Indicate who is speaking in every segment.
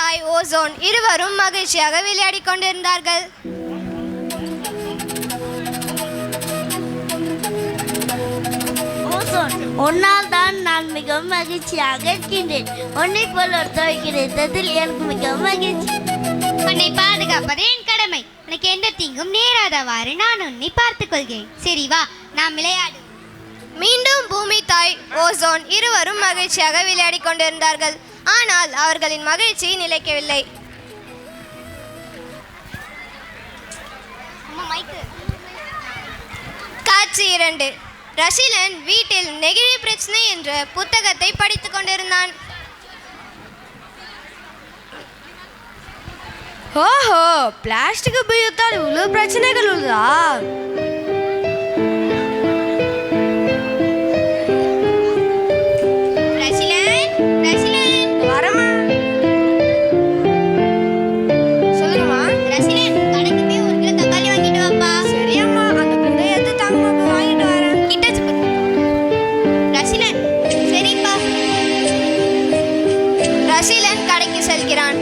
Speaker 1: தாய் ஓசோன் இருவரும் மகிழ்ச்சியாக விளையாடி கொண்டிருந்தார்கள்.
Speaker 2: ஓசோன், உன்னால் தான் நான் மிகவும் மகிழ்ச்சியாக இருக்கின்றேன். உன்னை போல் ஒருத்தர் கிடைத்ததில் எனக்கு மிகவும் மகிழ்ச்சி.
Speaker 3: உன்னை பாதுகாப்பது என் கடமை. உனக்கு எந்த தீங்கும் நேராதவாறு நான் உன்னை பார்த்துக் கொள்கிறேன். சரி வா, நாம் விளையாடு.
Speaker 1: மீண்டும் பூமி தாய் ஓசோன் இருவரும் மகிழ்ச்சியாக விளையாடி கொண்டிருந்தார்கள். ஆனால் அவர்களின் மகிழ்ச்சி நிலைக்கவில்லை. காட்சி 2. ரஷிலன் வீட்டில் நெகிழி பிரச்சனை என்ற புத்தகத்தை படித்துக் கொண்டிருந்தான்.
Speaker 4: ஓஹோ, பிளாஸ்டிக் உபயோகத்தால் இவ்வளவு பிரச்சனைகள் உள்ளதா?
Speaker 1: ரஷிலன் கடைக்கு செல்கிறான்.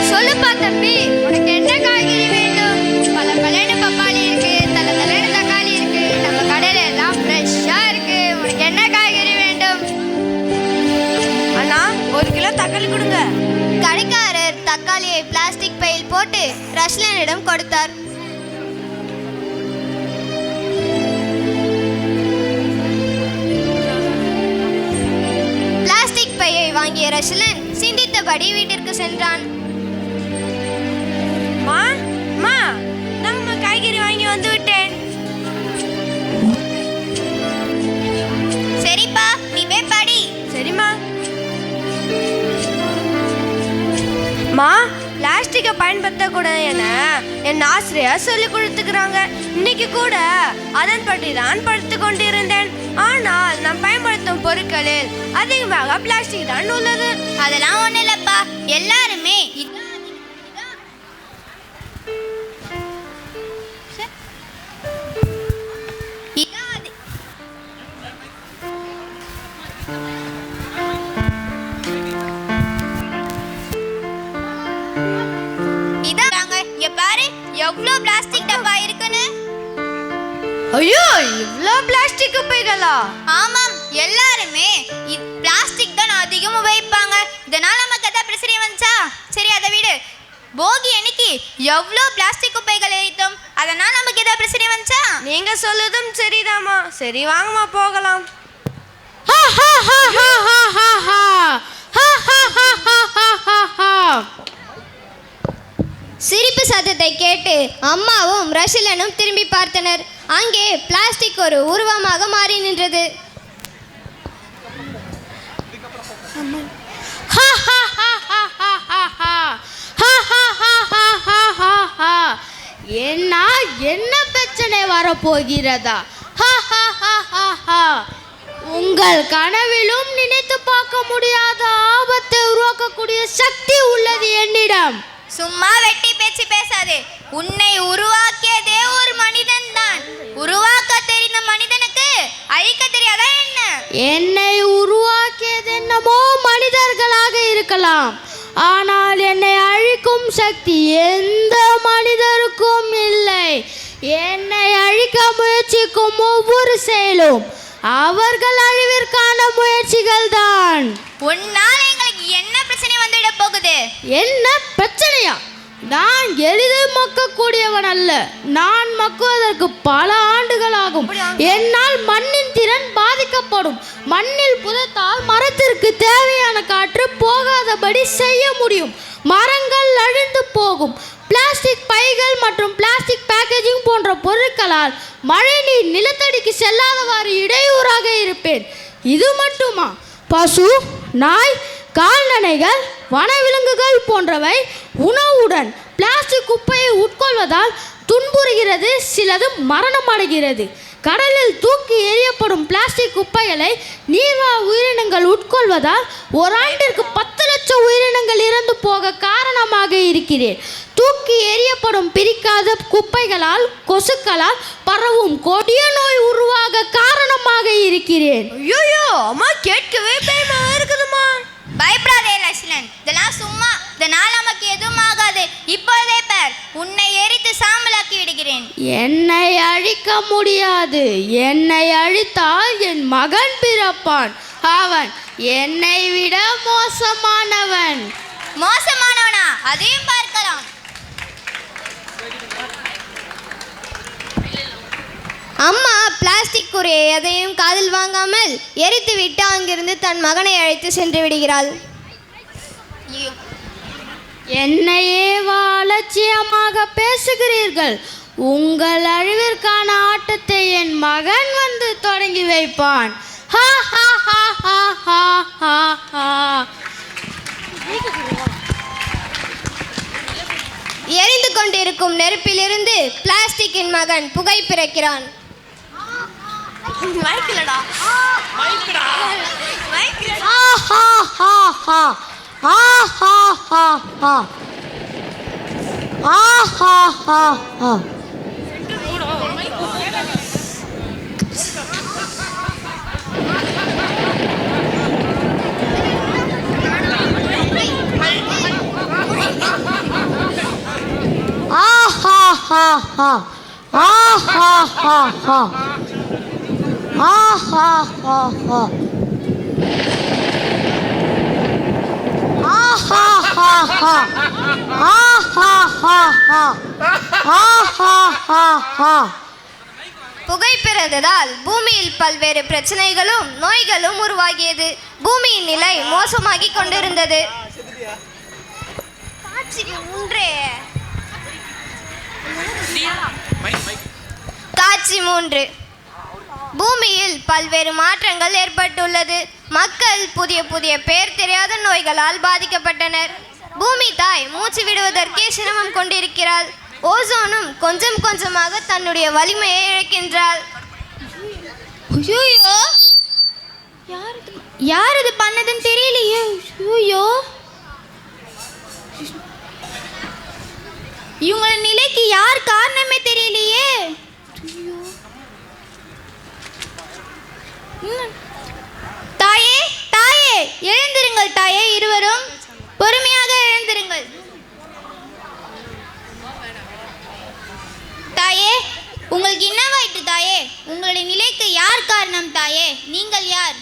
Speaker 4: சொல்லுப்பா தம்பி, உனக்கு என்ன காய்கறி வேண்டும்? பல பலன்னு பப்பாளி இருக்கு, தலை தலைன்னு தக்காளி இருக்கு, நம்ம கடையில எல்லாம் ஃப்ரெஷ்ஷா இருக்கு. உனக்கு என்ன காய்கறி வேண்டும்? அண்ணா, 1 கிலோ தக்காளி கொடுங்க.
Speaker 1: கடைக்காரர் தக்காளியை பிளாஸ்டிக் பையில் போட்டு ரஷிலனிடம் கொடுத்தார். பிளாஸ்டிக் பையை வாங்கிய ரஷிலன் சிந்தித்தபடி வீட்டிற்கு சென்றான்.
Speaker 4: நம்ம காய்கறி வாங்கி வந்து விட்டேன்.
Speaker 3: சரிப்பா, நீ போய் படி.
Speaker 4: சரிம்மா. மா, பிளாஸ்டிக்கை பயன்படுத்தக்கூடாது என என் ஆசிரியர் சொல்லி கொடுத்துக்கிறாங்க. இன்னைக்கு கூட அதன்படி தான் படித்து கொண்டிருந்தேன். ஆனால் நாம் பயன்படுத்தும் பொருட்களில் அதிகமாக பிளாஸ்டிக் தான் உள்ளது.
Speaker 3: அதெல்லாம் ஒண்ணு இல்லப்பா, எல்லாருமே எவ்வளவு பிளாஸ்டிக் டப்பா இருக்குன்னு.
Speaker 4: ஐயோ, இவ்ளோ பிளாஸ்டிக் குப்பைகளா?
Speaker 3: ஆமாம், எல்லாருமே பிளாஸ்டிக் தான் அதிகம் உபயோகிப்பாங்க. இதனால நமக்கு எதாவது பிரச்சனை வந்துச்சா? சரி, அதை விடு. போகி அன்னைக்கு எவ்வளோ பிளாஸ்டிக் குப்பைகள் எரித்தோம். அதனால நமக்கு எதாவது பிரச்சனை வந்துச்சா?
Speaker 4: நீங்க சொல்லுதும் சரிதாமா. சரி, வாங்கம்மா போகலாம்.
Speaker 1: சிரிப்பு சத்தத்தை கேட்டு அம்மாவும் ரஷிலனும் திரும்பி பார்த்தனர். அங்கே பிளாஸ்டிக் ஒரு உருவமாக மாறி நின்றது.
Speaker 2: என்ன பிரச்சனை வரப்போகிறதா? உங்கள் கனவிலும் நினைத்து பார்க்க முடியாத ஆபத்தை உருவாக்கக்கூடிய சக்தி உள்ளது என்னிடம்.
Speaker 3: சும்மா வெட்டி பேச்சு பேசாதே. உன்னை உருவாக்கியதே ஒரு மனிதன் தான். உருவாக்க தெரிந்த மனிதனுக்கு அழிக்க தெரியாதா என்ன?
Speaker 2: என்னை உருவாக்கியது என்னமோ மனிதர்களாக இருக்கலாம், ஆனால் என்னை அழிக்கும் சக்தி எந்த மனிதருக்கும் இல்லை. என்னை அழிக்க முயற்சிக்கும் ஒவ்வொரு செயலும் அவர்கள் அழிவிற்கான முயற்சிகள் தான்.
Speaker 3: உன்னால எங்களுக்கு என்ன பிரச்சனை வந்துட போகுது?
Speaker 2: என்ன பிரச்சனையா? நான் எளிதில் மக்கக்கூடியவன் அல்ல. நான் மக்குவதற்கு பல ஆண்டுகள் ஆகும். என்னால் மண்ணின் திறன் பாதிக்கப்படும். மண்ணில் புதைத்தால் மரத்திற்கு தேவையான காற்று போகாதபடி செய்ய முடியும். மரங்கள் அழிந்து போகும். பிளாஸ்டிக் பைகள் மற்றும் பிளாஸ்டிக் பேக்கேஜிங் போன்ற பொருட்களால் மழைநீர் நிலத்தடிக்கு செல்லாதவாறு இடையூறாக இருப்பேன். இது மட்டுமா? பசு, நாய், கால்நடைகள், வனவிலங்குகள் போன்றவை உணவுடன் பிளாஸ்டிக் குப்பையை உட்கொள்வதால் துன்புறுகிறது, சிலது மரணம் அடைகிறது. கடலில் தூக்கி எறியப்படும் பிளாஸ்டிக் குப்பைகளை நீர்வாழ் உயிரினங்கள் உட்கொள்வதால் ஒரு ஆண்டிற்கு 10 லட்சம் உயிரினங்கள் இறந்து போக காரணமாக இருக்கிறேன். தூக்கி எறியப்படும் பிரிக்காத குப்பைகளால் கொசுக்களால் பரவும் கொடிய நோய் உருவாக காரணமாக இருக்கிறேன்.
Speaker 4: ஐயோ அம்மா, கேட்கவே பயமா இருக்குதுமா.
Speaker 3: பயப்படாதே லட்சுமணன், இதெல்லாம் சும்மா. இதனால் நமக்கு எதுவும் ஆகாது. இப்பொழுதே பார், உன்னை எரித்து சாம்பலாக்கி விடுகிறேன்.
Speaker 2: என்னை அழிக்க முடியாது. என்னை அழித்தால் என் மகன் பிறப்பான். அவன் என்னை விட மோசமானவன்.
Speaker 3: மோசமானவனா? அதையும் பார்க்கலாம்.
Speaker 1: அம்மா பிளாஸ்டிக் குறையை எதையும் காதில் வாங்காமல் எரித்துவிட்டு அங்கிருந்து தன் மகனை அழைத்து சென்று விடுகிறாள்.
Speaker 2: என்னையே அலட்சியமாக பேசுகிறீர்கள். உங்கள் அழிவிற்கான ஆட்டத்தை என் மகன் வந்து தொடங்கி வைப்பான். ஹா ஹா ஹா ஹா ஹா ஹா ஹா.
Speaker 1: எரிந்து கொண்டிருக்கும் நெருப்பிலிருந்து பிளாஸ்டிக்கின் மகன் புகை பிறக்கிறான்.
Speaker 4: மைக்கிலடா.
Speaker 1: புகை பிறந்ததால் பூமியில் பல்வேறு பிரச்சனைகளும் நோய்களும் உருவாகியது. பூமியின் நிலை மோசமாகி கொண்டிருந்தது. காட்சி 3. பூமியில் பல்வேறு மாற்றங்கள் ஏற்பட்டுள்ளது. மக்கள் புதிய புதிய பெயர் தெரியாத நோய்களால் பாதிக்கப்பட்டனர். பூமி தாய் மூச்சு விடுவதற்கே சிரமம் கொண்டிருக்கிறாள். ஓசோனும் கொஞ்சம் கொஞ்சமாக தன்னுடைய வலிமையை இழக்கின்றாள்.
Speaker 3: யார் இது பண்ணதுன்னு தெரியலையே. ஐயோ, இவங்கள நிலைக்கு யார் காரணமே தெரியலையே. தாயே, தாயே, எழுந்திருங்கள் தாயே. இருவரும் பொறுமையாக எழுந்திருங்கள். தாயே, உங்களுக்கு என்னவாயிற்று தாயே? உங்களுடைய நிலைக்கு யார் காரணம் தாயே? நீங்கள் யார்?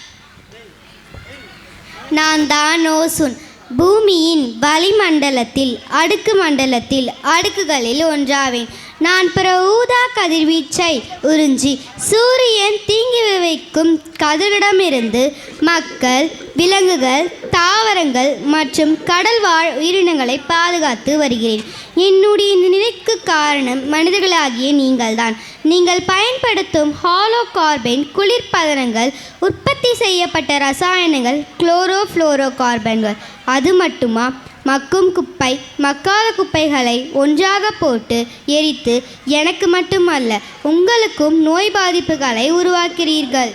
Speaker 2: நான் தான் ஓசோன். பூமியின் வளிமண்டலத்தில் அடுக்கு மண்டலத்தில் அடுக்குகளில் ஒன்றாவேன். நான் பிற ஊதா கதிர்வீச்சை உறிஞ்சி சூரியன் தீங்கி விளைவிக்கும் கதிரிடமிருந்து மக்கள், விலங்குகள், தாவரங்கள் மற்றும் கடல்வாழ் உயிரினங்களை பாதுகாத்து வருகிறேன். என்னுடைய நிலைக்கு காரணம் மனிதர்களாகிய நீங்கள்தான். நீங்கள் பயன்படுத்தும் ஹாலோ கார்பன் குளிர்பதனங்கள், உற்பத்தி செய்யப்பட்ட ரசாயனங்கள், குளோரோஃப்ளோரோ கார்பன்கள். அது மட்டுமா, மக்கும் குப்பை, மக்காத குப்பைகளை ஒன்றாக போட்டு எரித்து எனக்கு மட்டுமல்ல உங்களுக்கும் நோய் பாதிப்புகளை உருவாக்கிறீர்கள்.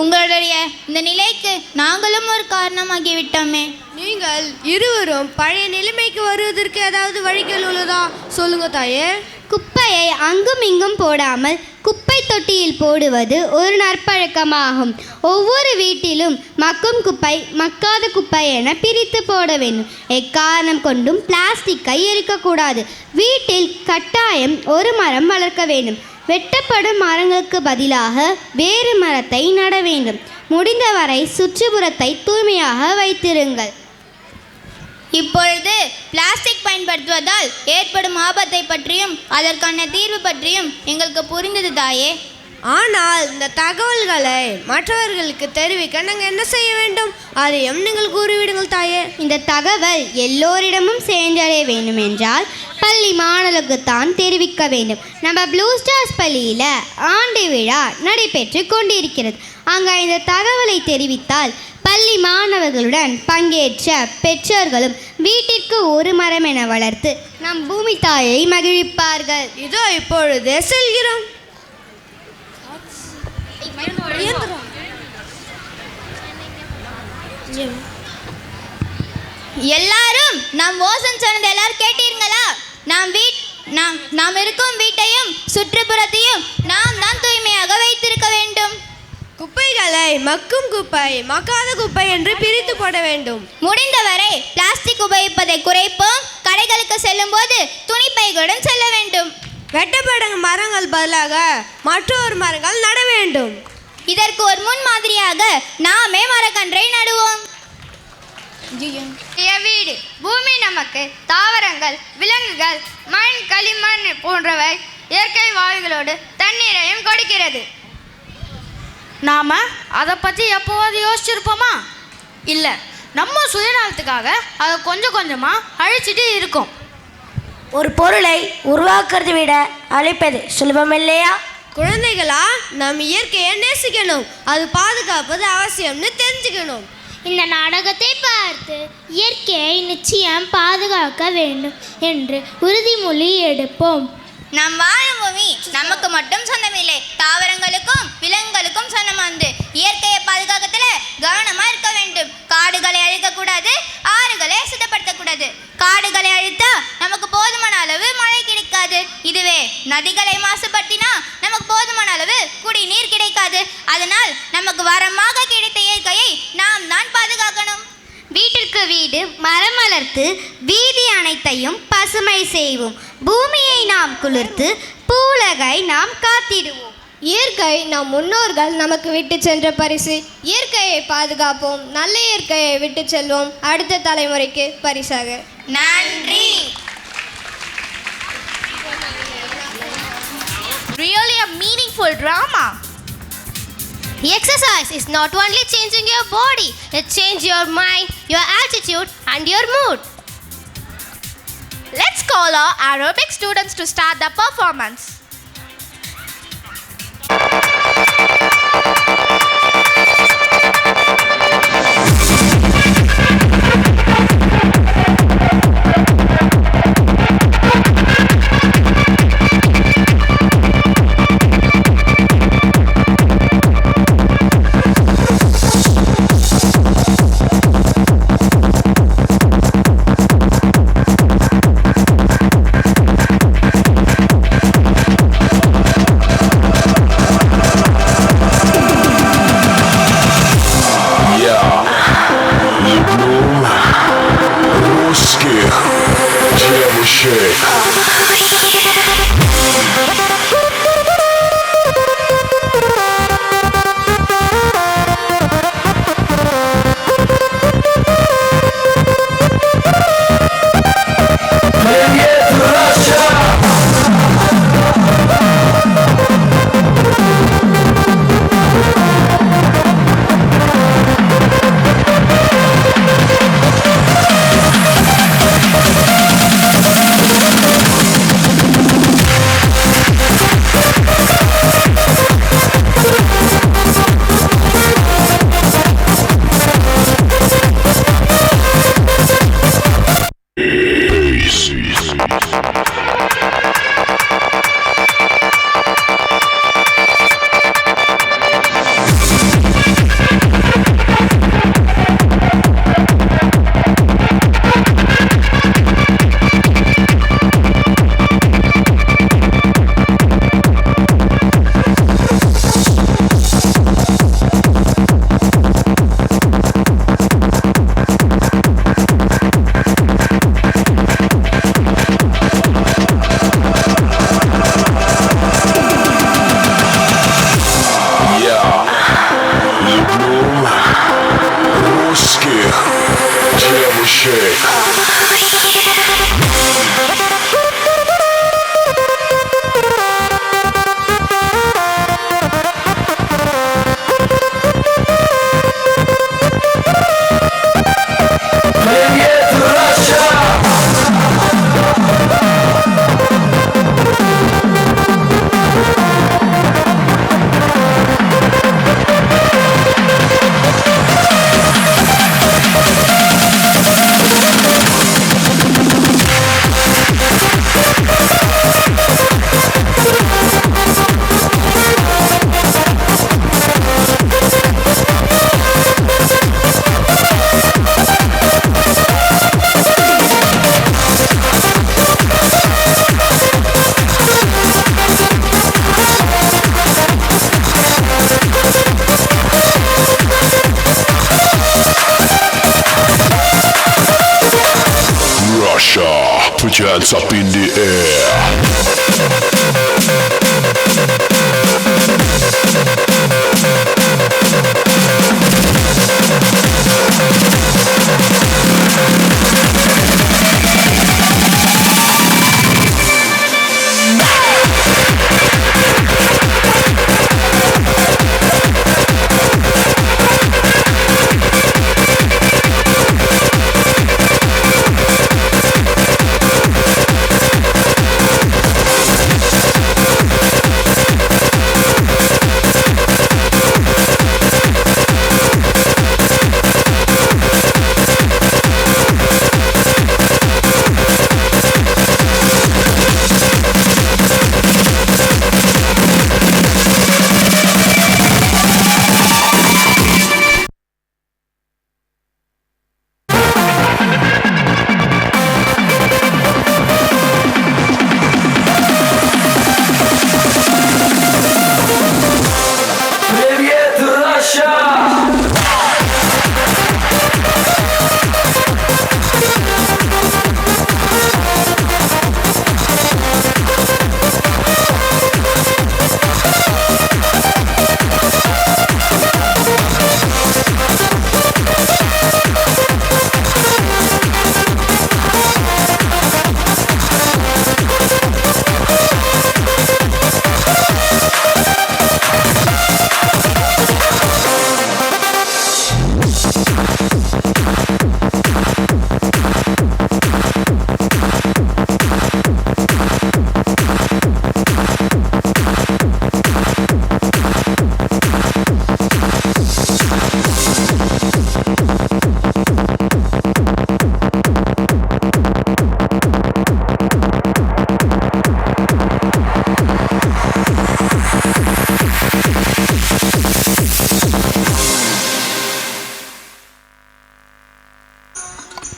Speaker 3: உங்களுடைய இந்த நிலைக்கு நாங்களும் ஒரு காரணமாகிவிட்டோமே.
Speaker 4: நீங்கள் இருவரும் பழைய நிலைமைக்கு வருவதற்கு ஏதாவது வழிகள் உள்ளதா? சொல்லுங்க தாயே.
Speaker 2: குப்பையை அங்கும் இங்கும் போடாமல் குப்பை தொட்டியில் போடுவது ஒரு நற்பழக்கமாகும். ஒவ்வொரு வீட்டிலும் மக்கும் குப்பை, மக்காத குப்பை என பிரித்து போட வேண்டும். எக்காரணம் கொண்டும் பிளாஸ்டிக்கை எரிக்கக்கூடாது. வீட்டில் கட்டாயம் ஒரு மரம் வளர்க்க வேண்டும். வெட்டப்படும் மரங்களுக்கு பதிலாக வேறு மரத்தை நட வேண்டும். முடிந்தவரை சுற்றுப்புறத்தை தூய்மையாக வைத்திருங்கள்.
Speaker 3: இப்பொழுது பிளாஸ்டிக் பயன்படுத்துவதால் ஏற்படும் ஆபத்தை பற்றியும் அதற்கான தீர்வு பற்றியும் எங்களுக்கு புரிந்தது தாயே.
Speaker 4: ஆனால் இந்த தகவல்களை மற்றவர்களுக்கு தெரிவிக்க நாங்கள் என்ன செய்ய வேண்டும்? அதையும் நீங்கள் கூறிவிடுங்கள் தாயே.
Speaker 2: இந்த தகவல் எல்லோரிடமும் சென்றடைய வேண்டும் என்றால் பள்ளி மாணவர்களுக்குத்தான் தெரிவிக்க வேண்டும். நம்ம ப்ளூ ஸ்டார்ஸ் பள்ளியில் ஆண்டு விழா நடைபெற்று கொண்டிருக்கிறது. அங்கே இந்த தகவலை தெரிவித்தால் பள்ளி மாணவர்களுடன் பங்கேற்ற பெற்றோர்களும் வீட்டிற்கு ஒரு மரம் என வளர்த்து நம் பூமி தாயை மகிழ்விப்பார்கள்.
Speaker 4: இதோ இப்பொழுது செல்கிறோம்.
Speaker 3: எல்லாரும் நாம் ஓசோன் சொன்னது எல்லாரும் கேட்டீர்களா? நாம் இருக்கும் வீட்டையும் சுற்றுப்புறத்தையும் நாம் தான் தூய்மையாக வைத்திருக்க வேண்டும்.
Speaker 4: குப்பைகளை மக்கும் குப்பை, மக்காத குப்பை என்று பிரித்து போட வேண்டும்.
Speaker 3: முடிந்தவரை பிளாஸ்டிக் உபயோகிப்பதை குறைப்போம். கடைகளுக்கு செல்லும் போது துணிப்பைகளுடன் செல்ல வேண்டும்.
Speaker 4: வெட்டப்படும் மரங்கள் பதிலாக மற்றொரு மரங்கள் நட வேண்டும்.
Speaker 3: இதற்கு ஒரு முன்மாதிரியாக நாமே மரக்கன்றை நடுவோம்.
Speaker 2: வீடு பூமி நமக்கு தாவரங்கள், விலங்குகள், மண், களிமண் போன்றவை இயற்கை வாயுகளோடு தண்ணீரையும் கொடுக்கிறது.
Speaker 5: நாம் அதை பற்றி எப்போவாது யோசிச்சிருப்போமா? இல்லை, நம்ம சுயநலத்துக்காக அதை கொஞ்சம் கொஞ்சமாக அழிச்சிட்டு இருக்கோம்.
Speaker 6: ஒரு பொருளை உருவாக்குறதை விட அழிப்பது சுலபம் இல்லையா?
Speaker 4: குழந்தைகளா, நாம் இயற்கையை நேசிக்கணும், அது பாதுகாப்பது அவசியம்னு தெரிஞ்சுக்கணும்.
Speaker 7: இந்த நாடகத்தை பார்த்து இயற்கையை நிச்சயம் பாதுகாக்க வேண்டும் என்று உறுதிமொழி எடுப்போம்.
Speaker 3: நம் வாழும் பூமி நமக்கு மட்டும் சொந்தமில்லை, தாவரங்களுக்கும் விலங்குகளுக்கும் சொந்தமானது. இயற்கையை பாதுகாக்கத்துல கவனமா இருக்க வேண்டும். காடுகளை அழிக்கக்கூடாது, ஆறுகளை சுத்தப்படுத்தக்கூடாது. காடுகளை அழித்தா நமக்கு போதுமான அளவு மழை கிடைக்காது. இதுவே நதிகளை மாசுபடுத்தினா நமக்கு போதுமான அளவு குடிநீர் கிடைக்காது. அதனால் நமக்கு வரமாக கிடைத்த இயற்கையை நாம் தான் பாதுகாக்கணும்.
Speaker 2: வீட்டிற்கு வீடு மரம் வளர்த்து வீதி அனைத்தையும் பசுமை செய்வோம். பூமியை நாம் குளிர்த்து பூவுலகை நாம் காத்திடுவோம்.
Speaker 1: இயற்கை நம் முன்னோர்கள் நமக்கு விட்டு சென்ற பரிசு. இயற்கையை பாதுகாப்போம், நல்ல இயற்கையை விட்டு செல்வோம் அடுத்த தலைமுறைக்கு பரிசாக.
Speaker 3: நன்றி. Really a meaningful drama.
Speaker 1: Exercise is not only changing your body, it changes your mind, your attitude and your mood.
Speaker 3: Let's call our aerobic students to start the performance.
Speaker 8: your hands up in the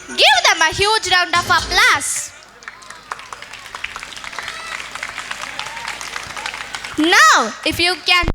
Speaker 3: Give them a huge round of applause. Now, if you can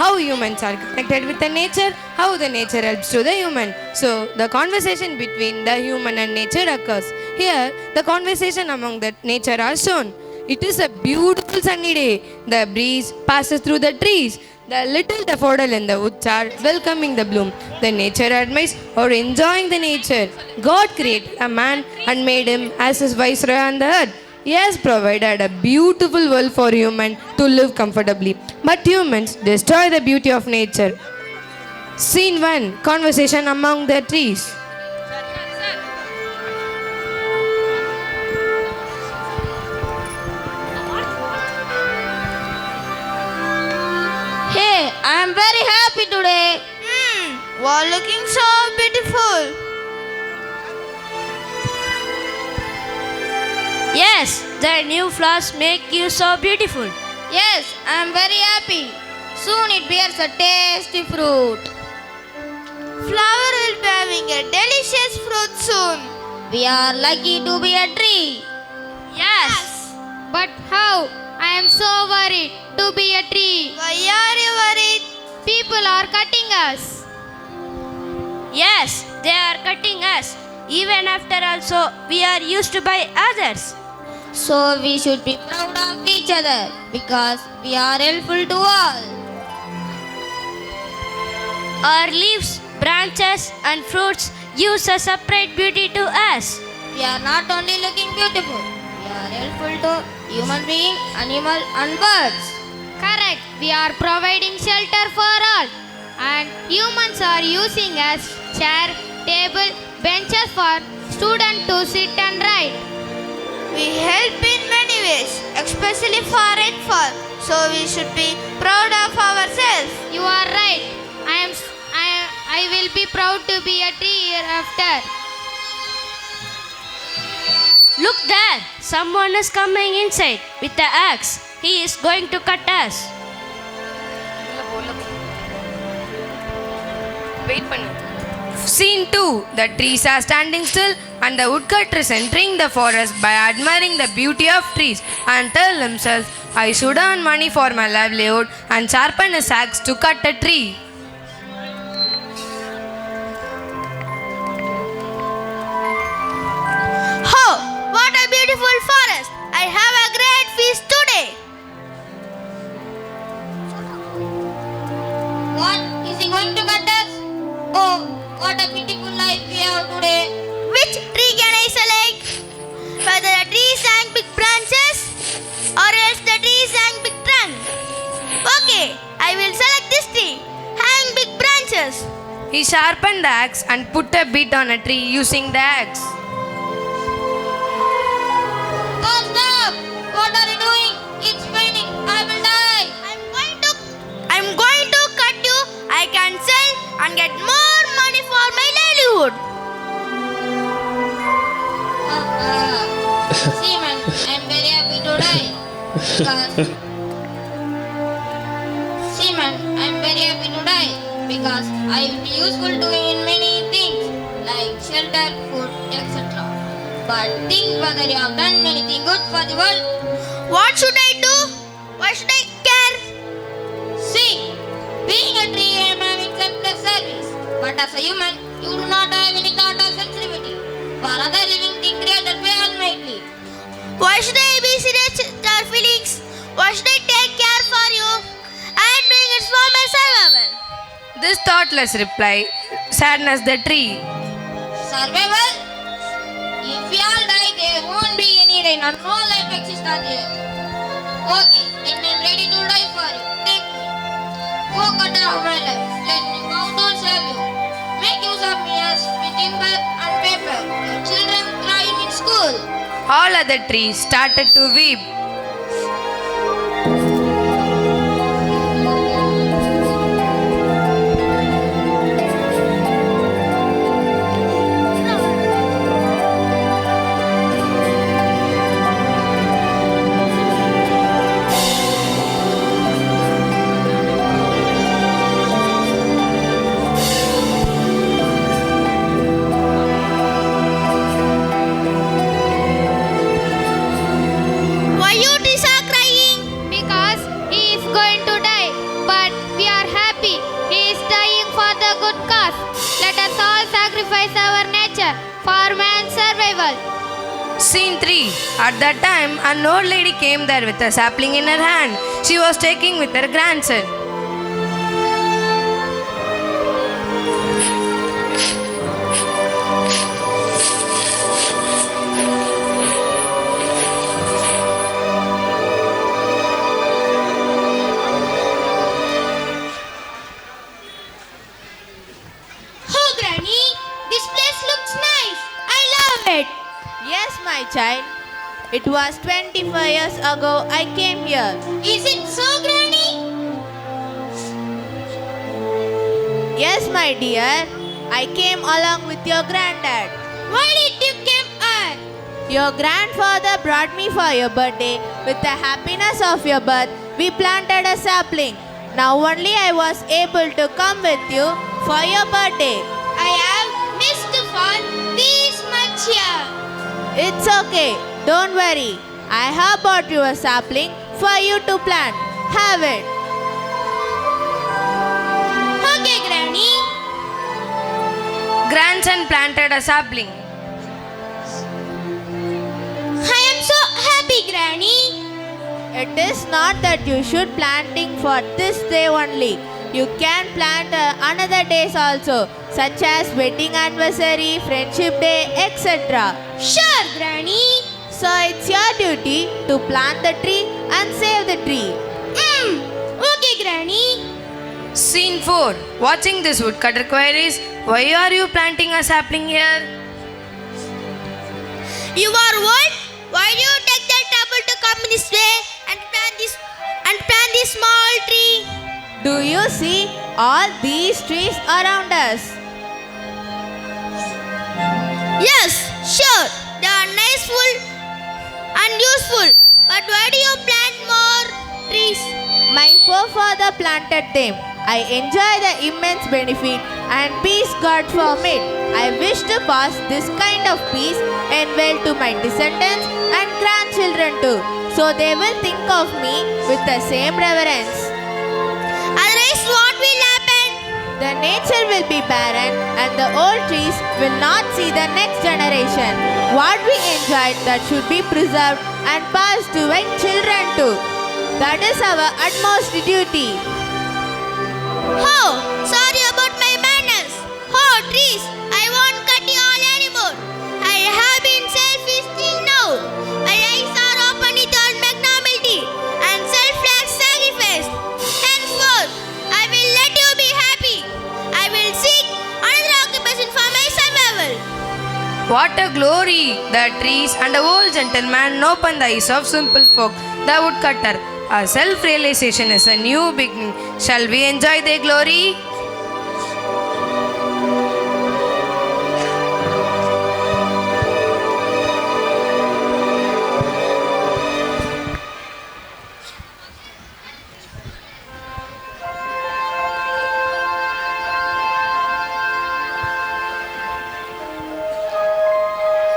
Speaker 8: how humans are connected with the nature, how the nature helps to the human. So the conversation between the human and nature occurs. Here the conversation among the nature are shown. It is a beautiful sunny day. The breeze passes through the trees. The little daffodil in the woods are welcoming the bloom. The nature admires or enjoying the nature. God created a man and made him as his viceroy on the earth. He has provided a beautiful world for humans to live comfortably. But humans destroy the beauty of nature. Scene 1. Conversation among the trees.
Speaker 5: Hey, I am very happy today.
Speaker 3: Wow, looking so beautiful.
Speaker 5: Yes, the new flowers make you so beautiful. Yes, I am very happy. Soon it bears a tasty fruit.
Speaker 3: Flower will be having a delicious fruit soon.
Speaker 5: We are lucky to be a tree. Yes. But how? I am so worried to be a tree.
Speaker 3: Why are you worried?
Speaker 5: People are cutting us. Yes, they are cutting us. Even after also, we are used by others. So we should be proud of each other because we are helpful to all. Our leaves, branches and fruits gives a separate beauty to us. We are not only looking beautiful, we are helpful to human being, animal and birds. Correct. We are providing shelter for all. And humans are using as chair, table, benches for students to sit and write.
Speaker 3: We help in many ways, especially for rainfall. So we should be proud of ourselves.
Speaker 5: You are right. I will be proud to be a tree hereafter. Look there. Someone is coming inside with the axe. He is going to cut us.
Speaker 8: Wait pannu. Scene 2. The trees are standing still and the woodcutter is entering the forest by admiring the beauty of trees and tell himself, I should earn money for my livelihood and sharpen his axe to cut a tree.
Speaker 3: Oh, what a beautiful forest! I have a great feast today.
Speaker 5: What? Is he going to cut us? Oh, what a beautiful life we have today.
Speaker 3: Which tree can I select? Whether the tree sang big branches or else the tree sang big trunk. Okay, I will select this tree. Hang big branches.
Speaker 8: He sharpened the axe and put a bit on a tree using the axe.
Speaker 5: Oh, stop! What are you doing? It's raining. I will die.
Speaker 3: I'm going to cut you. I can sell and get more money for my livelihood.
Speaker 5: See, man, I'm very happy to die. Because I will be useful to you in many things like shelter, food, etc. But think whether you have done anything good for the world.
Speaker 3: What should I do? Why should I care?
Speaker 5: See, being a tree I am having selfless service. But as a human, you do not have any thought or sensitivity for other living thing created by Almighty.
Speaker 3: Why should I be serious with our feelings? Why should I take care for you? I am doing it for my survival.
Speaker 8: This thoughtless reply sadness the tree.
Speaker 5: Survival? If we all die, there won't be any rain and no life exists on the earth. Okay, then I'm ready to die for you. Take me. Go cutter of my life. Let me bow to serve you. Make use of me as with timber and paper. Your children thrive in school.
Speaker 8: All other trees started to weep.
Speaker 3: Why you
Speaker 5: future for man's survival.
Speaker 8: Scene 3. At that time, an old lady came there with a sapling in her hand. She was taking with her grandson.
Speaker 7: Oh, Granny, this place looks nice. I love it.
Speaker 9: Yes, my child. It was 25 years ago I came here.
Speaker 7: Is it so, Granny?
Speaker 9: Yes, my dear. I came along with your granddad.
Speaker 7: Why did you come here?
Speaker 9: Your grandfather brought me for your birthday. With the happiness of your birth, we planted a sapling. Now only I was able to come with you for your birthday.
Speaker 7: I have missed for this much year.
Speaker 9: It's okay. Don't worry. I have bought you a sapling for you to plant. Have it.
Speaker 7: Okay, Granny.
Speaker 8: Grandson planted a sapling.
Speaker 7: I am so happy, Granny.
Speaker 9: It is not that you should planting for this day only. You can plant another days also, such as wedding anniversary, friendship day, etc.
Speaker 7: Sure, Granny.
Speaker 9: So it's your duty to plant the tree and save the tree.
Speaker 7: Okay, Granny.
Speaker 8: Scene 4. Watching this woodcutter queries, why are you planting a sapling here?
Speaker 7: You are what? Why do you take the trouble to come this way and plant this small tree?
Speaker 9: Do you see all these trees around us?
Speaker 7: Yes, sure. They are niceful and useful. But why do you plant more trees?
Speaker 9: My forefather planted them. I enjoy the immense benefit and peace God from it. I wish to pass this kind of peace and well to my descendants and grandchildren too, so they will think of me with the same reverence.
Speaker 7: Otherwise, what will happen?
Speaker 9: The nature will be barren and the old trees will not see the next generation. What we enjoyed that should be preserved and passed to our children too. That is our utmost duty.
Speaker 7: Oh, sorry about my manners. Oh, trees, I won't cut you all anymore. I have been selfish till now. My eyes are open with your magnanimity and selfless sacrifice. Henceforth, I will let you be happy. I will seek another occupation for my survival.
Speaker 8: What a glory! The trees and the old gentleman open the eyes of simple folk. The woodcutter. Our self-realization is a new beginning. Shall we enjoy their glory?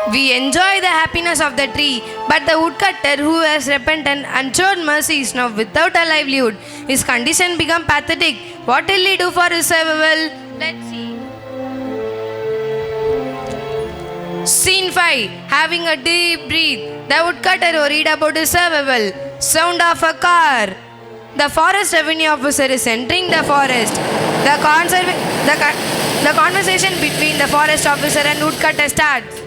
Speaker 8: We enjoy the happiness of the tree, but the woodcutter who has repented and showed mercy is now without a livelihood. His condition become pathetic. What will he do for his survival? Let's see. Scene 5. Having a deep breath, the woodcutter worried about his survival. Sound of a car. The forest revenue officer is entering the forest. The conversation between the forest officer and woodcutter starts.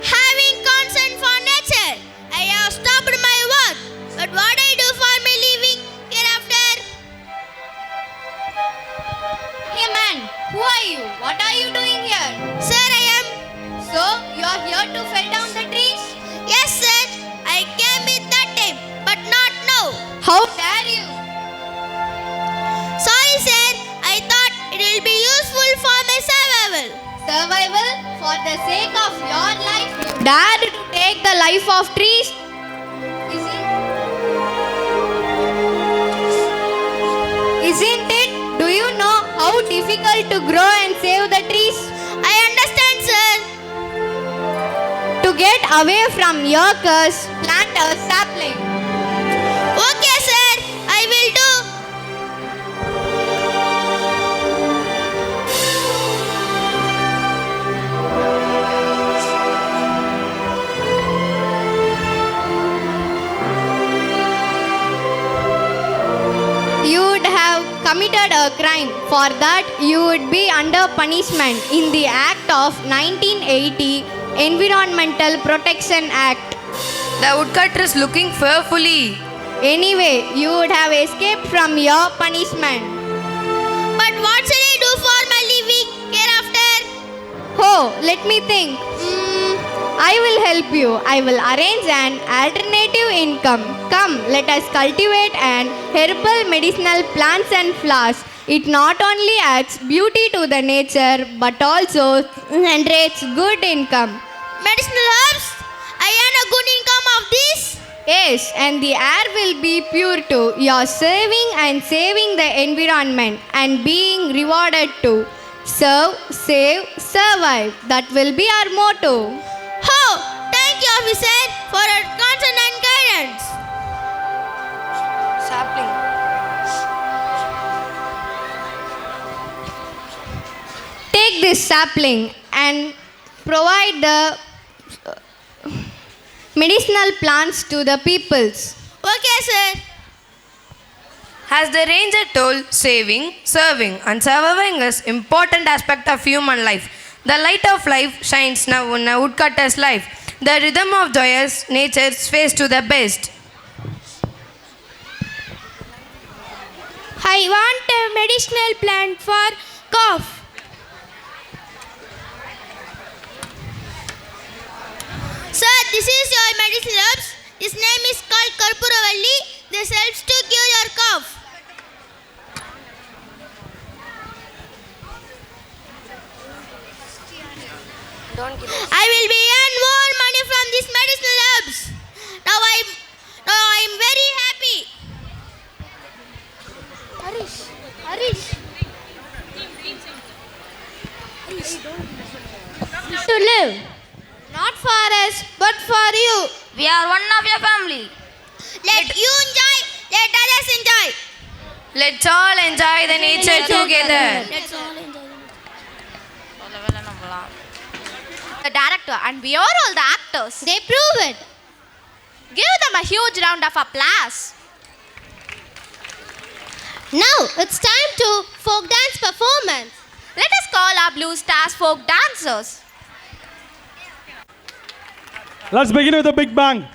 Speaker 7: Having concern for nature, I have stopped my work. But what I do for my living hereafter?
Speaker 5: Hey man, who are you? What are you doing here?
Speaker 7: Sir, I am.
Speaker 5: So, you are here to fell down the trees?
Speaker 7: Yes, sir. I came with that time, but not now.
Speaker 5: How dare you?
Speaker 7: Sorry, sir. I thought it will be useful for my survival.
Speaker 5: Survival? For the sake of your life, you dared to take the life of trees? Isn't it? Do you know how difficult to grow and save the trees?
Speaker 7: I understand, sir.
Speaker 5: To get away from your curse, plant a sapling.
Speaker 7: Okay, sir. I will do.
Speaker 2: a crime. For that, you would be under punishment in the Act of 1980, Environmental Protection Act.
Speaker 8: The woodcutter is looking fearfully.
Speaker 2: Anyway, you would have escaped from your punishment.
Speaker 7: But what shall I do for my living hereafter?
Speaker 2: Oh, let me think. I will help you. I will arrange an alternative income. Come, let us cultivate an herbal medicinal plants and flowers. It not only adds beauty to the nature but also generates good income.
Speaker 7: Medicinal herbs? I earn a good income of this?
Speaker 2: Yes, and the air will be pure too. You are serving and saving the environment and being rewarded too. Serve, save, survive. That will be our motto.
Speaker 7: Oh, thank you, officer, for your concern and guidance.
Speaker 8: Sapling.
Speaker 2: Take this sapling and provide the medicinal plants to the peoples.
Speaker 7: Okay, sir.
Speaker 8: As the ranger told, saving, serving and surviving is important aspect of human life. The light of life shines now in a woodcutter's life. The rhythm of joyous nature's face to the best.
Speaker 5: I want a medicinal plant for cough.
Speaker 7: Sir, this is your medicinal herbs. This name is called Karpuravalli. This helps to cure your cough. I will be earn more money from these medicinal herbs. Now I'm very happy.
Speaker 5: To live.
Speaker 1: Not for us, but for you.
Speaker 5: We are one of your family.
Speaker 7: Let you enjoy, let others enjoy.
Speaker 8: Let's all enjoy the nature together.
Speaker 7: Let's all enjoy.
Speaker 3: The director and we are all the actors.
Speaker 1: They prove it.
Speaker 3: Give them a huge round of applause.
Speaker 1: Now it's time to folk dance performance.
Speaker 3: Let us call our Blue Stars folk dancers.
Speaker 10: Let's begin with a big bang.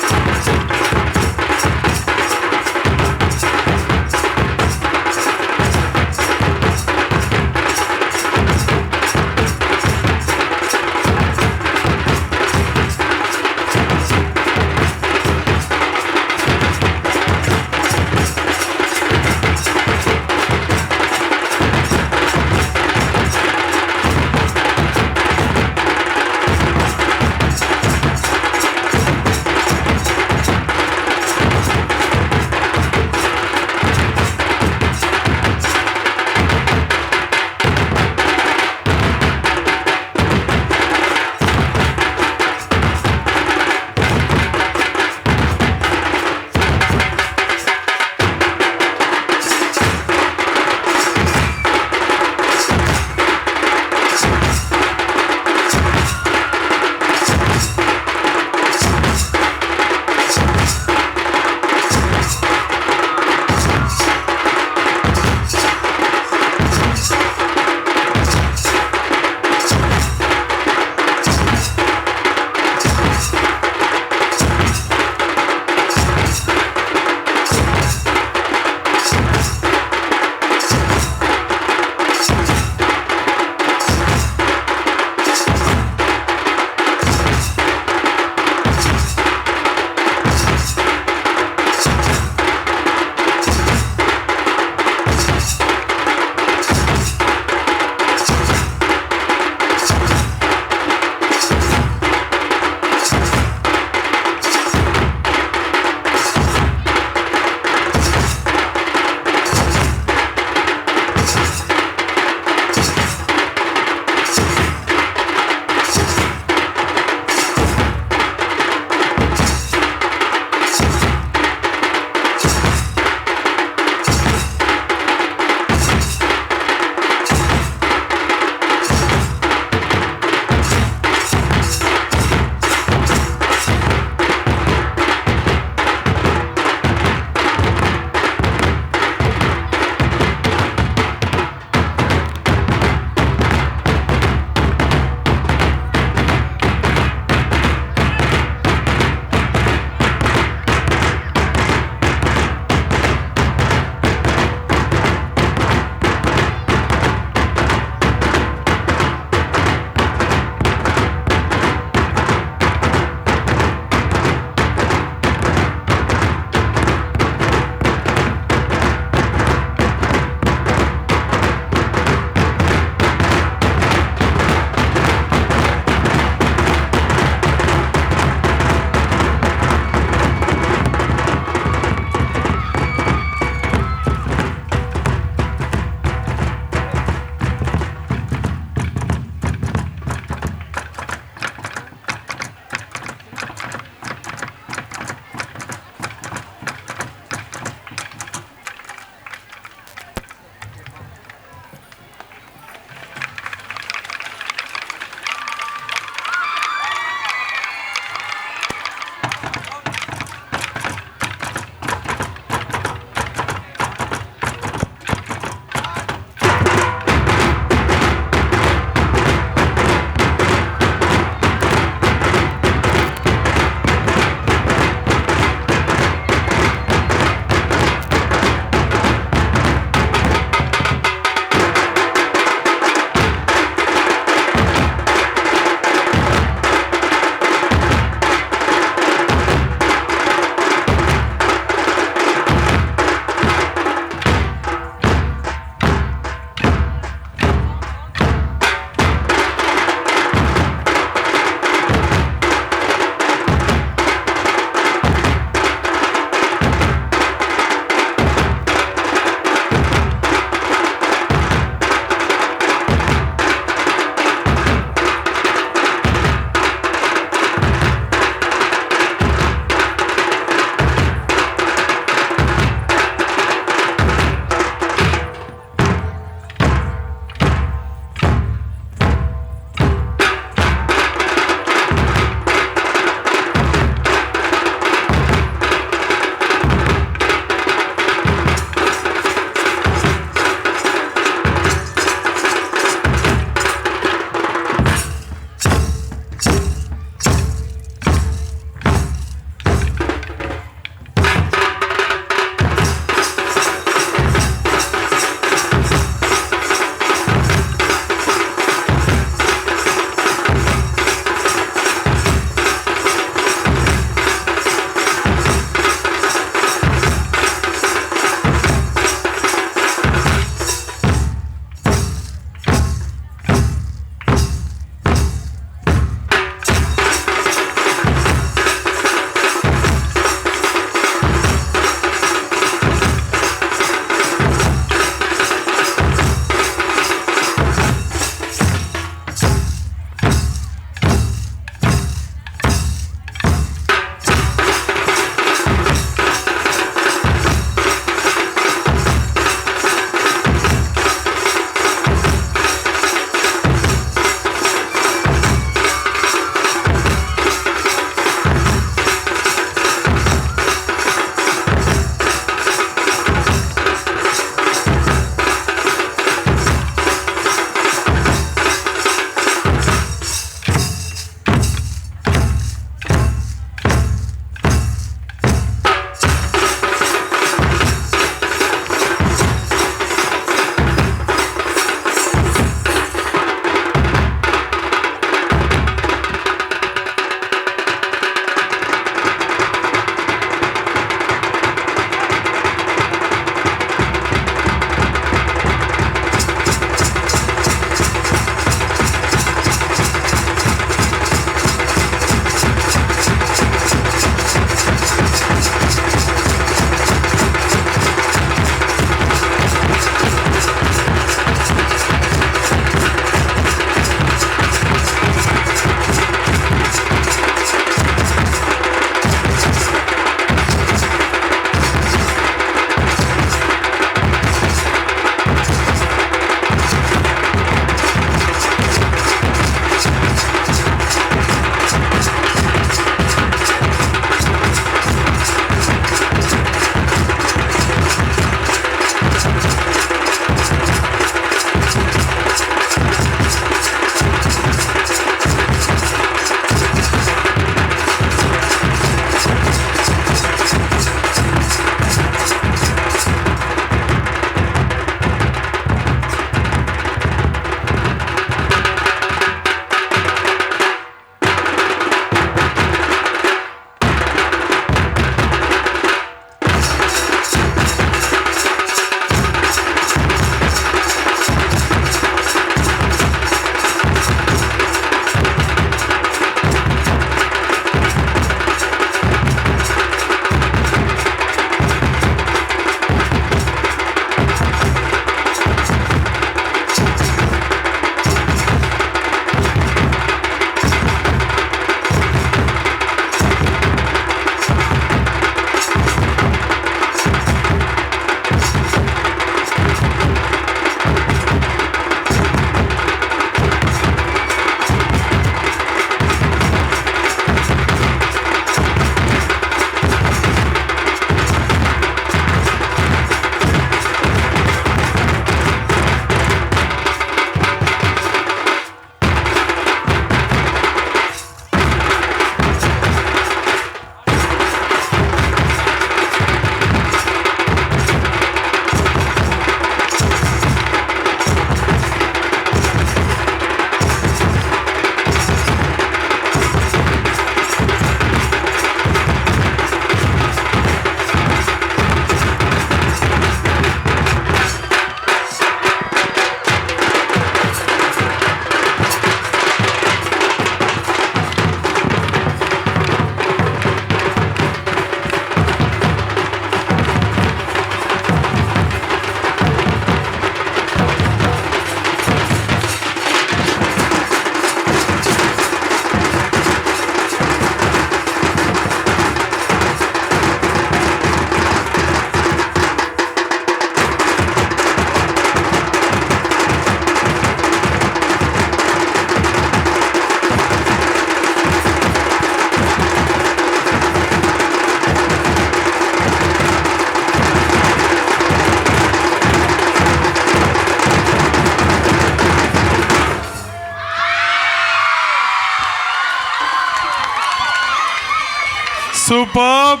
Speaker 10: Superb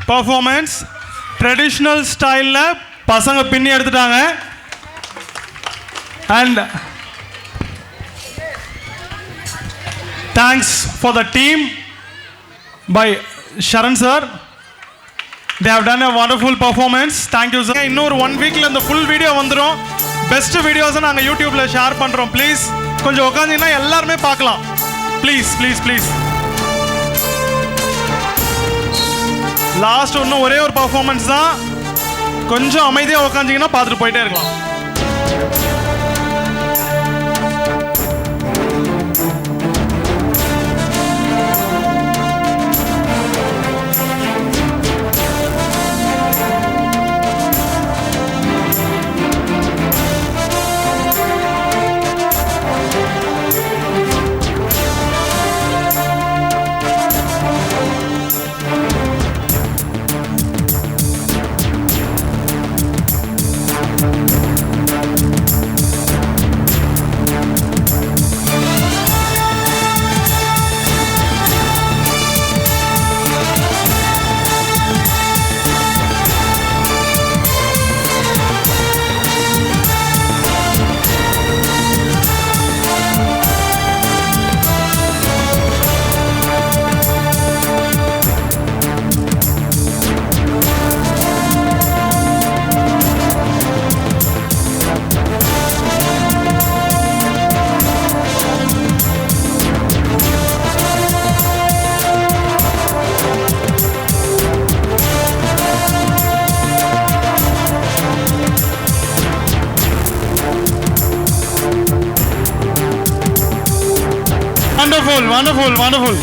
Speaker 10: performance. Traditional style பசங்க பின்னி எடுத்துட்டாங்க. And thanks for the team by Sharan sir. They have done a wonderful performance. Thank you sir. இன்னொரு 1 வீக்ல இந்த full video வந்துரும். Best videos நாங்கள் யூடியூப்ல share பண்றோம். ப்ளீஸ் கொஞ்சம் உட்காந்தீங்கன்னா எல்லாருமே பார்க்கலாம். Please please please. லாஸ்ட் இன்னும் ஒரே ஒரு பர்ஃபார்மன்ஸ் தான். கொஞ்சம் அமைதியாக உட்காந்தீங்கன்னா பார்த்துட்டு போயிட்டே இருக்கலாம். Wonderful, wonderful, wonderful.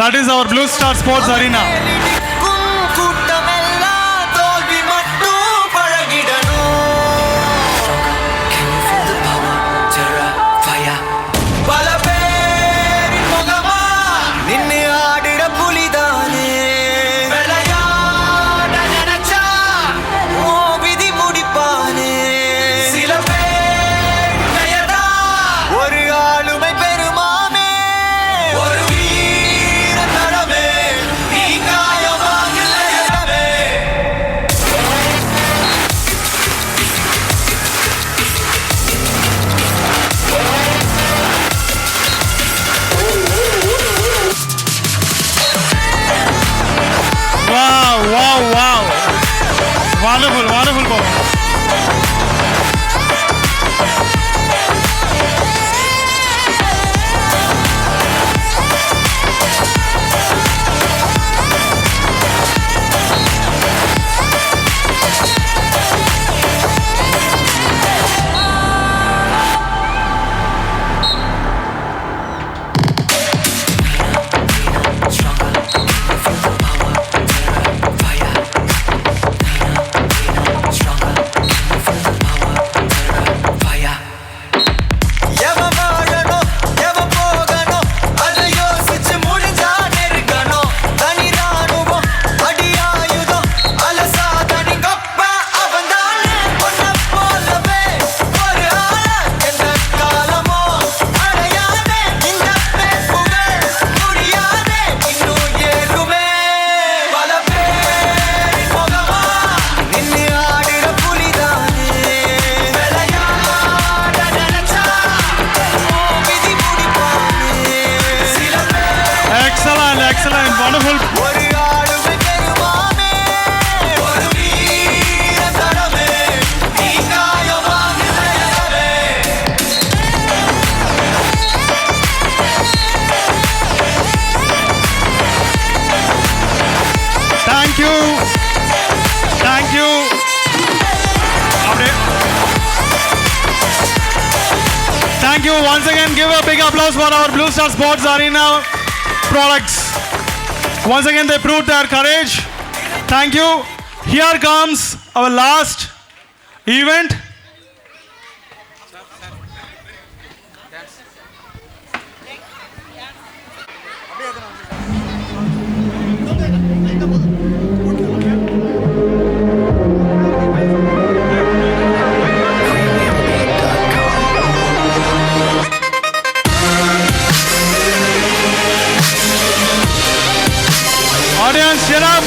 Speaker 10: That is our Blue Star Sports Arena. Wow. Wonderful, wonderful performance. Once again, give a big applause for our Blue Star Sports Arena products. Once again, they proved their courage. Thank you. Here comes our last event. Audience, shut up.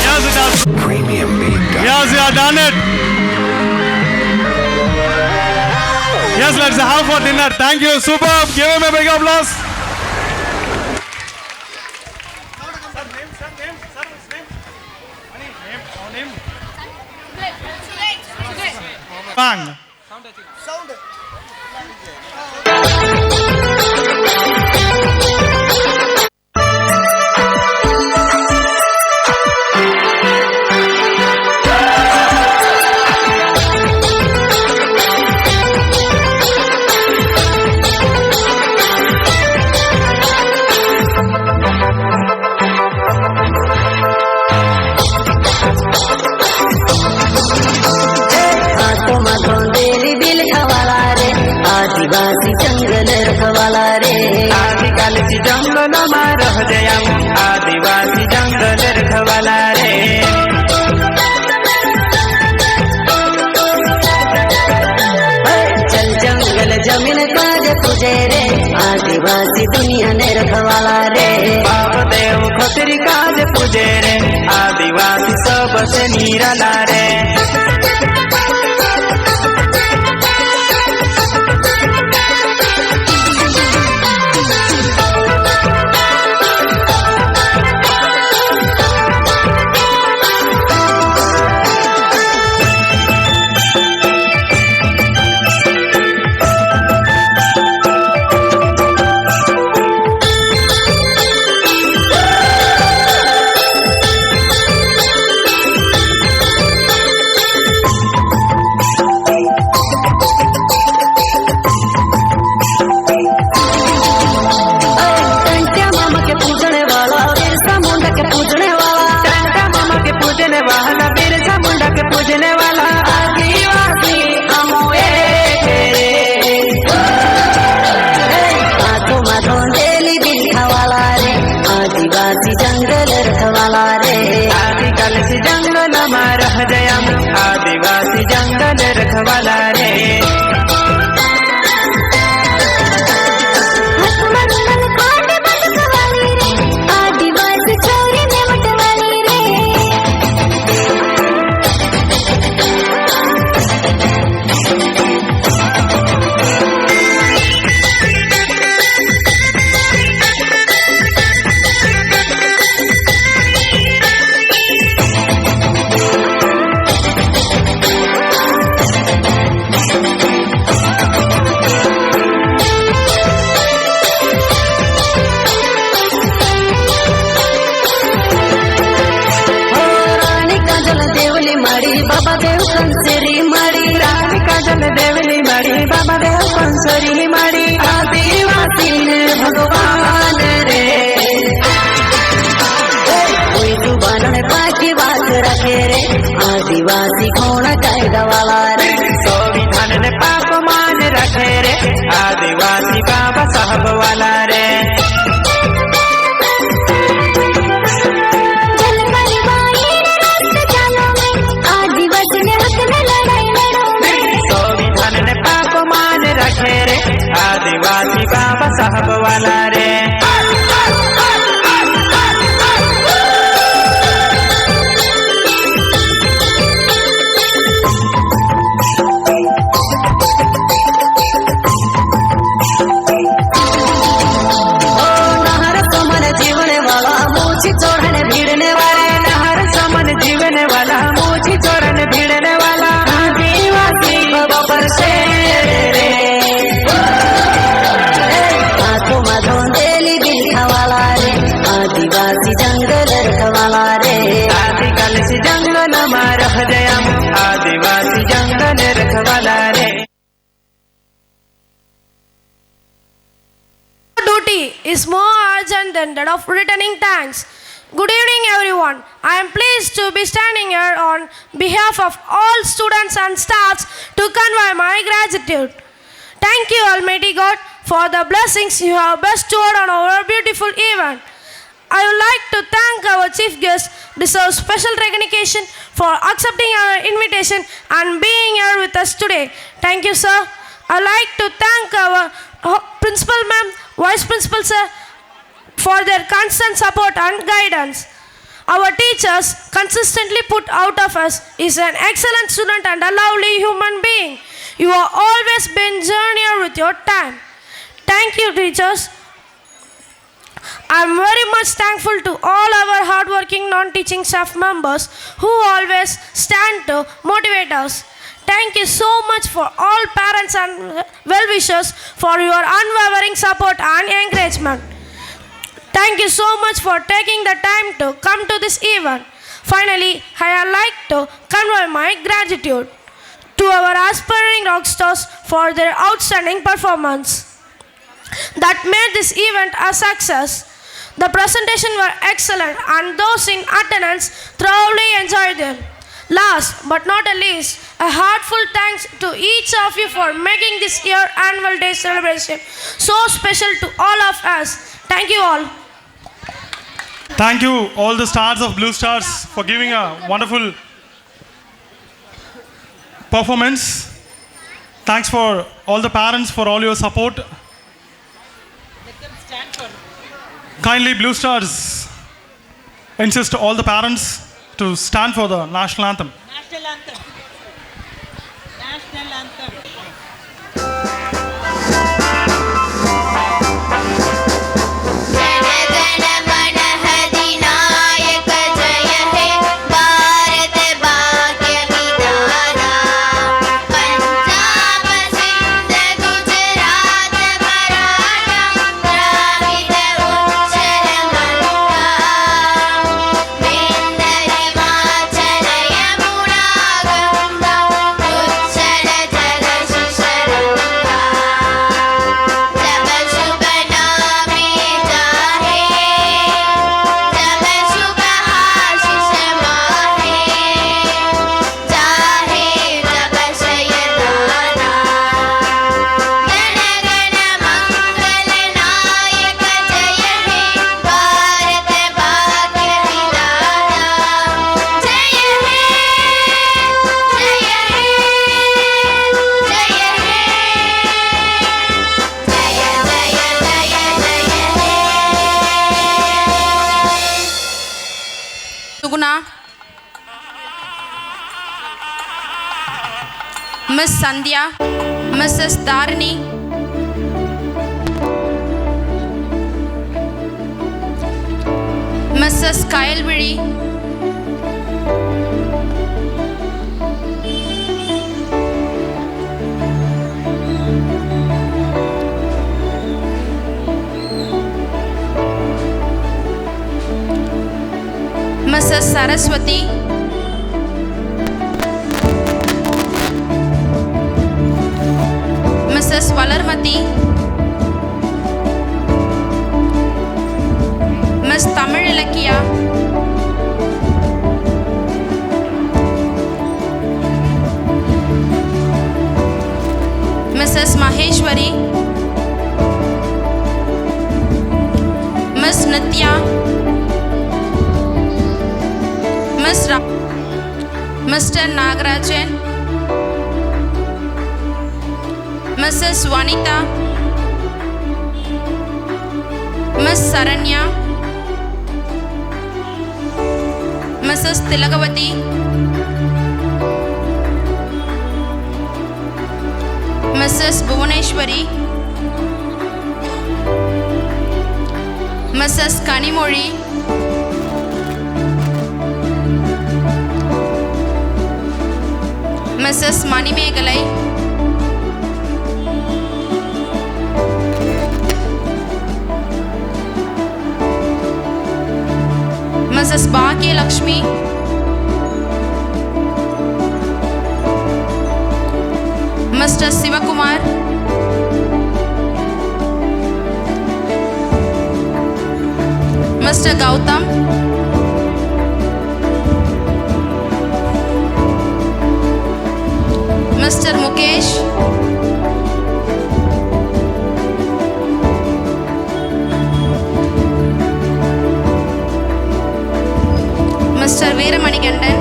Speaker 10: Yes, it does.
Speaker 11: Premium beef.
Speaker 10: Yes, you have done it. Yes, let's have for dinner. Thank you. Superb. Give him a big applause. Bang.
Speaker 12: आदिवासी जंगल रखवाला रे आदिकाल की जंगल में रह गया आदिवासी जंगल रखवाला रे चल जंगल जमीन काज तुझे रे आदिवासी दुनिया ने रखवाला रे बाप देव खतरी काज तुझे रे आदिवासी सबसे निराला रे आदिवासी जंगल रखवाला रे आदिकाल से जंगल में रह गया आदिवासी जंगल रखवाला रे आदिवासी चोरी में मटवाली रे बाबा देव कंसरी मारी रानी काजल देवली मारी बाबा देव कंसरी मारी आदिवासी ने भगवान रे कोई जुबान में पाकी बात रखे रे आदिवासी कौन कायदा वाला रे संविधान ने पाप मान रखे रे आदिवासी बाबा साहब वाला रे आदिवासी बाबा साहब वाला रे
Speaker 4: is more urgent than that of returning thanks. Good evening, everyone. I am pleased to be standing here on behalf of all students and staffs to convey my gratitude. Thank you, Almighty God, for the blessings you have bestowed on our beautiful event. I would like to thank our chief guest, deserves special recognition for accepting our invitation and being here with us today. Thank you, sir. I would like to thank our principal ma'am, vice principal sir, for their constant support and guidance. Our teachers consistently put out of us is an excellent student and a lovely human being. You have always been journeyed with your time. Thank you, teachers. I am very much thankful to all our hardworking non-teaching staff members who always stand to motivate us. Thank you so much for all parents and well-wishers for your unwavering support and encouragement. Thank you so much for taking the time to come to this event. Finally, I would like to convey my gratitude to our aspiring rock stars for their outstanding performance that made this event a success. The presentations were excellent and those in attendance thoroughly enjoyed them. Last but not least, a heartfelt thanks to each of you for making this year annual day celebration so special to all of us. Thank you all.
Speaker 10: Thank you all the stars of Blue Stars for giving a wonderful performance. Thanks for all the parents for all your support. Kindly Blue Stars insist all the parents to stand for the national anthem.
Speaker 11: National anthem. National anthem.
Speaker 13: Miss Sandhya, Mrs. Dharani, Mrs. Kayalvizhi, Mrs. Saraswati, Mrs. Valarmati, Miss Tamil Ilakkiya, Mrs. Maheshwari, Miss Nitya, Mr. Nagarajan, Mrs. Vanita, Miss Saranya, Mrs. Tilakavati, Mrs. Bhuvaneshwari, Mrs. Kanimozhi, Mrs. Manimegalai, Mrs. Bhagya Lakshmi, Mr. Sivakumar, Mr. Gautam, Mr. Mukesh, Mr. Veeramanikandan,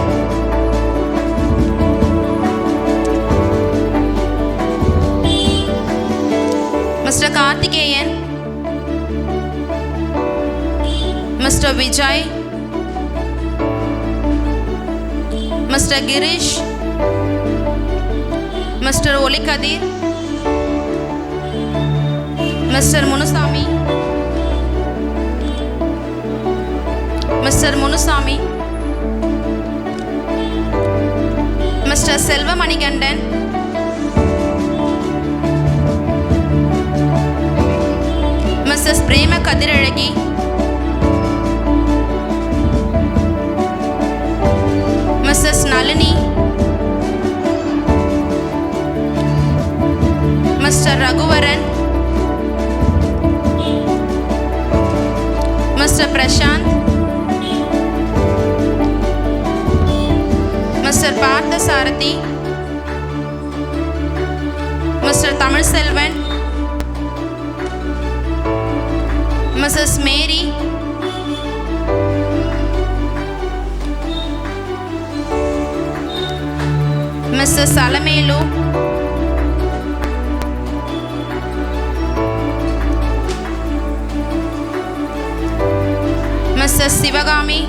Speaker 13: Mr. Karthikeyan, Mr. Vijay, Mr. Girish, Mr. Olikadir, Mr. Munusami, Mr. Munusami, Mr. Selva Manikandan, Mrs. Prema Kadiralagi, Mrs. Nalini, Mr. Raghuvaran, Mr. Prashant, Mr. Partha Sarathi, Mr. Tamil Selvan, Mrs. Mary, Mrs. Salamelu, Mrs. Sivagami,